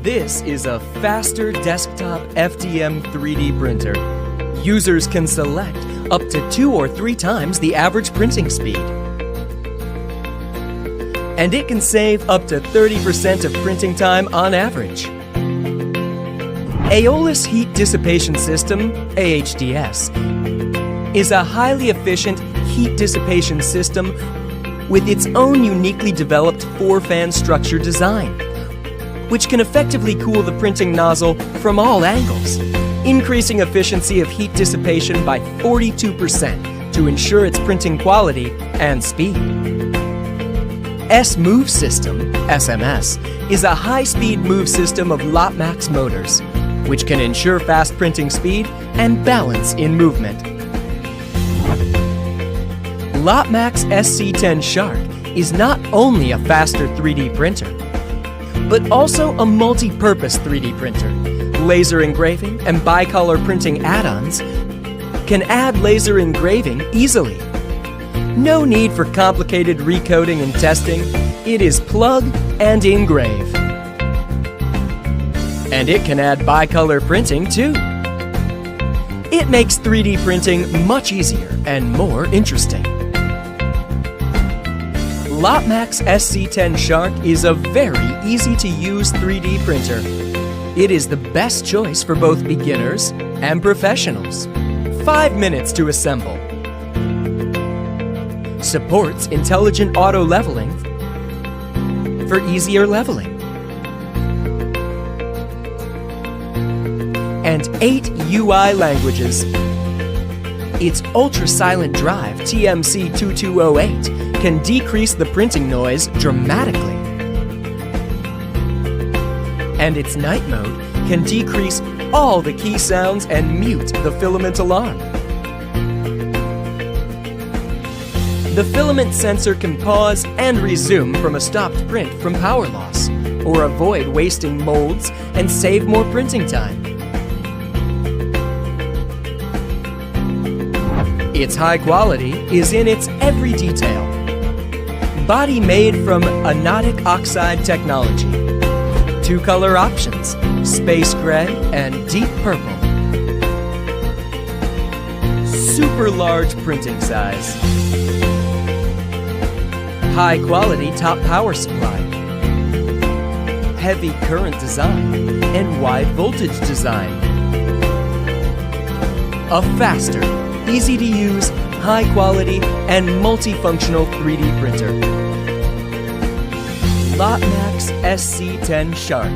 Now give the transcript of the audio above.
This is a faster desktop FDM 3D printer. Users can select up to 2 or 3 times the average printing speed. And it can save up to 30% of printing time on average. Aeolus Heat Dissipation System, AHDS, is a highly efficient heat dissipation system with its own uniquely developed 4-fan structure design, which can effectively cool the printing nozzle from all angles, increasing efficiency of heat dissipation by 42% to ensure its printing quality and speed. S-Move System, SMS, is a high-speed move system of Lotmaxx motors, which can ensure fast printing speed and balance in movement. Lotmaxx SC-10 Shark is not only a faster 3D printer, but also a multi-purpose 3D printer. Laser engraving and bicolor printing add-ons can add laser engraving easily. No need for complicated recoding and testing. It is plug and engrave. And it can add bicolor printing too. It makes 3D printing much easier and more interesting. Lotmaxx SC-10 Shark is a very easy-to-use 3D printer. It is the best choice for both beginners and professionals. 5 minutes to assemble. Supports intelligent auto leveling for easier leveling. And 8 UI languages. Its ultra-silent drive TMC2208 can decrease the printing noise dramatically. And its night mode can decrease all the key sounds and mute the filament alarm. The filament sensor can pause and resume from a stopped print from power loss, or avoid wasting molds and save more printing time. Its high quality is in its every detail. Body made from anodic oxide technology. 2 color options, space gray and deep purple. Super large printing size. High quality top power supply. Heavy current design and wide voltage design. A faster, easy to use, high quality and multifunctional 3D printer. Lotmaxx SC-10 Shark.